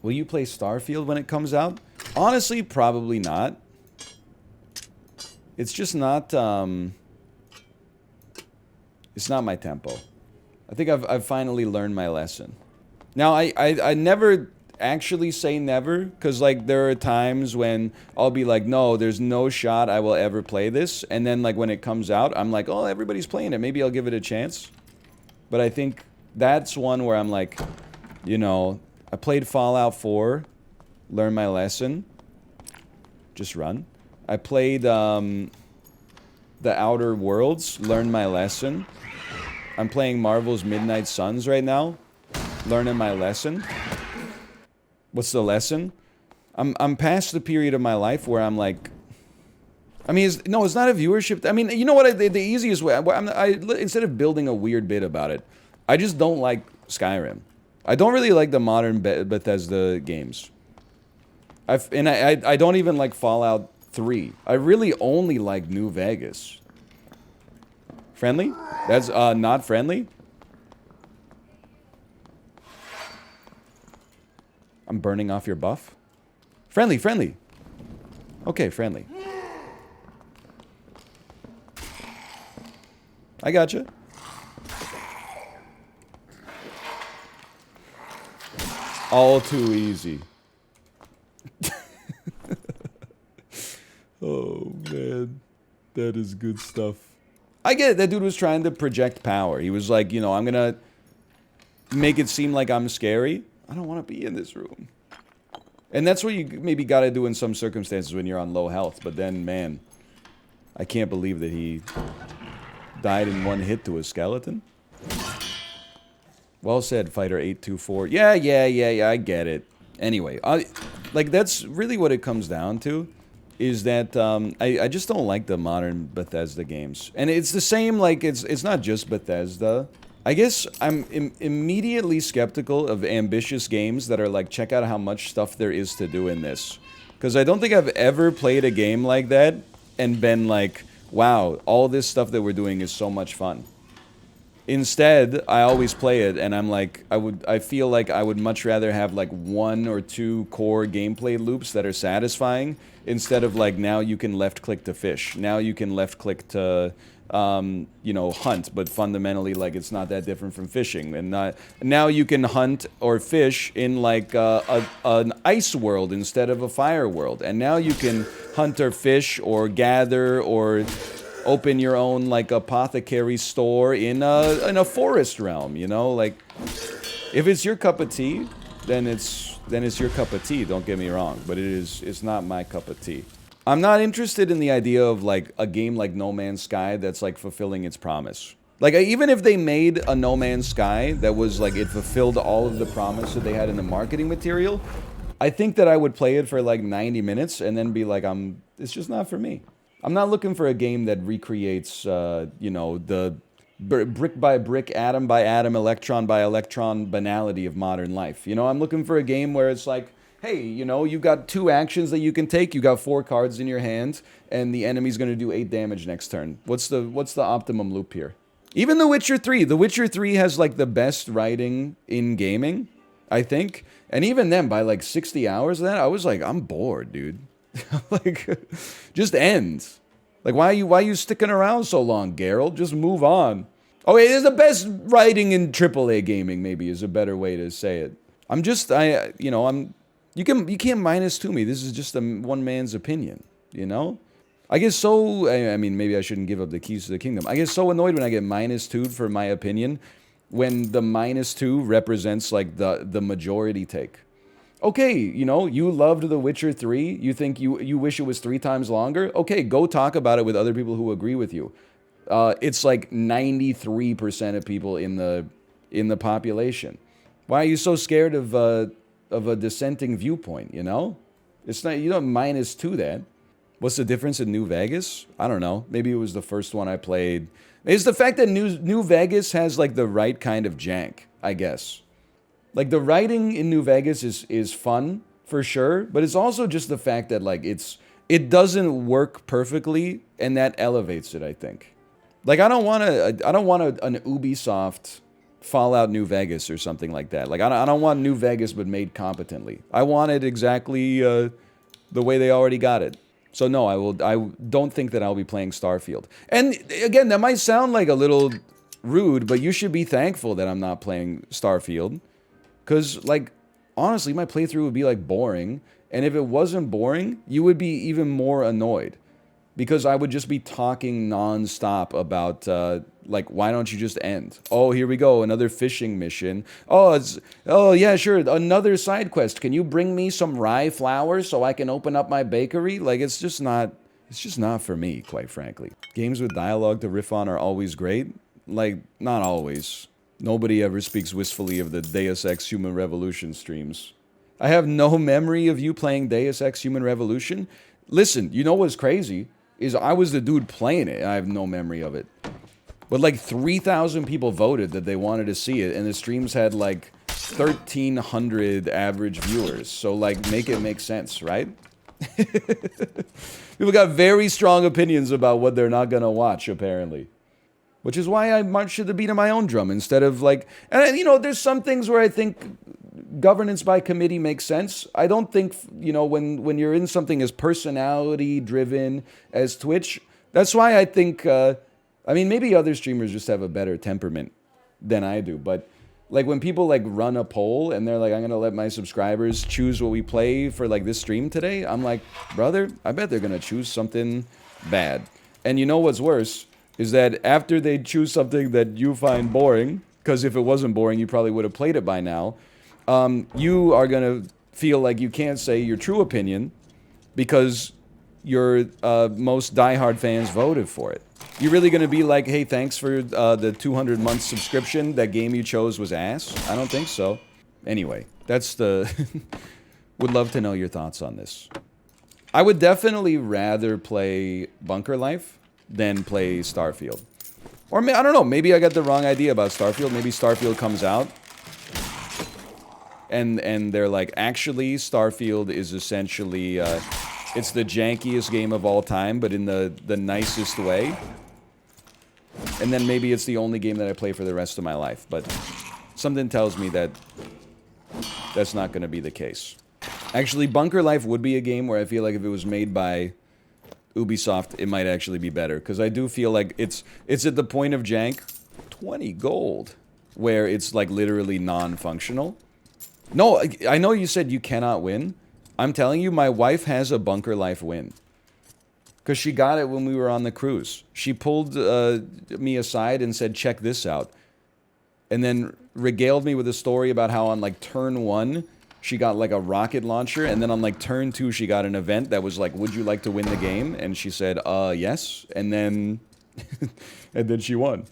Will you play Starfield when it comes out? Honestly, probably not. It's just not, it's not my tempo. I think I've finally learned my lesson. Now, I never actually say never, because, like, there are times when I'll be like, no, there's no shot I will ever play this. And then, like, when it comes out, I'm like, oh, everybody's playing it. Maybe I'll give it a chance. But I think that's one where I'm like, you know, I played Fallout 4, learned my lesson. Just run. I played The Outer Worlds, learned my lesson. I'm playing Marvel's Midnight Suns right now, learning my lesson. What's the lesson? I'm past the period of my life where I'm like, I mean, it's not a viewership. I mean, you know what? The easiest way, instead of building a weird bit about it, I just don't like Skyrim. I don't really like the modern Bethesda games. I don't even like Fallout 3. I really only like New Vegas. Friendly? That's not friendly? I'm burning off your buff? Friendly, friendly. Okay, friendly. I gotcha. All too easy. Oh, man. That is good stuff. I get it. That dude was trying to project power. He was like, you know, I'm gonna make it seem like I'm scary. I don't want to be in this room. And that's what you maybe gotta do in some circumstances when you're on low health. But then, man, I can't believe that he died in one hit to a skeleton. Well said, Fighter 824. Yeah, I get it. Anyway, like, that's really what it comes down to. Is that, I just don't like the modern Bethesda games. And it's the same, like, it's not just Bethesda. I guess I'm immediately skeptical of ambitious games that are like, check out how much stuff there is to do in this. Because I don't think I've ever played a game like that and been like, wow, all this stuff that we're doing is so much fun. Instead, I always play it and I'm like, I feel like I would much rather have like 1 or 2 core gameplay loops that are satisfying instead of like, now you can left click to fish. Now you can left click to, you know, hunt, but fundamentally, like, it's not that different from fishing. And now you can hunt or fish in like an ice world instead of a fire world. And now you can hunt or fish or gather or open your own like apothecary store in a forest realm, you know? Like, if it's your cup of tea, then it's your cup of tea, don't get me wrong, but it's not my cup of tea. I'm not interested in the idea of like a game like No Man's Sky that's like fulfilling its promise. Like, even if they made a No Man's Sky that was like, it fulfilled all of the promise that they had in the marketing material, I think that I would play it for like 90 minutes and then be like, it's just not for me. I'm not looking for a game that recreates, you know, the brick by brick, atom by atom, electron by electron banality of modern life. You know, I'm looking for a game where it's like, hey, you know, you got 2 actions that you can take. You got 4 cards in your hand, and the enemy's going to do 8 damage next turn. What's the optimum loop here? Even The Witcher 3. The Witcher 3 has like the best writing in gaming, I think. And even then, by like 60 hours of that, I was like, I'm bored, dude. Like, just end. Like, why are you sticking around so long, Geralt? Just move on. Oh, it is the best writing in AAA gaming, maybe, is a better way to say it. You can't minus to me. This is just one man's opinion, you know? I get so, I mean, maybe I shouldn't give up the keys to the kingdom. I get so annoyed when I get minus 2 for my opinion, when the minus 2 represents, like, the majority take. Okay, you know, you loved The Witcher 3. You think you wish it was 3 times longer? Okay, go talk about it with other people who agree with you. It's like 93% of people in the population. Why are you so scared of a dissenting viewpoint, you know? It's not, you don't minus 2 that. What's the difference in New Vegas? I don't know. Maybe it was the first one I played. It's the fact that New Vegas has like the right kind of jank, I guess. Like, the writing in New Vegas is fun, for sure, but it's also just the fact that, like, it doesn't work perfectly, and that elevates it, I think. Like, I don't want an Ubisoft Fallout New Vegas or something like that. Like, I don't want New Vegas, but made competently. I want it exactly the way they already got it. So no, I don't think that I'll be playing Starfield. And again, that might sound like a little rude, but you should be thankful that I'm not playing Starfield. Because, like, honestly, my playthrough would be, like, boring. And if it wasn't boring, you would be even more annoyed. Because I would just be talking non-stop about, like, why don't you just end? Oh, here we go, another fishing mission. Oh, yeah, sure, another side quest. Can you bring me some rye flour so I can open up my bakery? Like, it's just not for me, quite frankly. Games with dialogue to riff on are always great. Like, not always. Nobody ever speaks wistfully of the Deus Ex Human Revolution streams. I have no memory of you playing Deus Ex Human Revolution. Listen, you know what's crazy? Is I was the dude playing it, and I have no memory of it. But like 3,000 people voted that they wanted to see it, and the streams had like 1,300 average viewers. So like, make it make sense, right? People got very strong opinions about what they're not gonna watch, apparently. Which is why I march to the beat of my own drum instead of like... And you know, there's some things where I think governance by committee makes sense. I don't think, you know, when you're in something as personality-driven as Twitch, that's why I think... I mean, maybe other streamers just have a better temperament than I do, but... Like, when people, like, run a poll and they're like, I'm gonna let my subscribers choose what we play for, like, this stream today, I'm like, brother, I bet they're gonna choose something bad. And you know what's worse? Is that after they choose something that you find boring, because if it wasn't boring, you probably would have played it by now, you are going to feel like you can't say your true opinion because your most diehard fans voted for it. You're really going to be like, hey, thanks for the 200-month subscription. That game you chose was ass? I don't think so. Anyway, that's the... Would love to know your thoughts on this. I would definitely rather play Bunker Life than play Starfield. Or, I don't know, maybe I got the wrong idea about Starfield. Maybe Starfield comes out, and they're like, actually, Starfield is essentially, it's the jankiest game of all time, but in the nicest way. And then maybe it's the only game that I play for the rest of my life. But something tells me that that's not going to be the case. Actually, Bunker Life would be a game where I feel like if it was made by Ubisoft, it might actually be better, because I do feel like it's at the point of jank, 20 gold, where it's like literally non-functional. No, I know you said you cannot win. I'm telling you, my wife has a Bunker Life win, because she got it when we were on the cruise. She pulled me aside and said, check this out, and then regaled me with a story about how on like turn 1 she got like a rocket launcher, and then on like turn 2 she got an event that was like, would you like to win the game? And she said, yes. And then and then she won.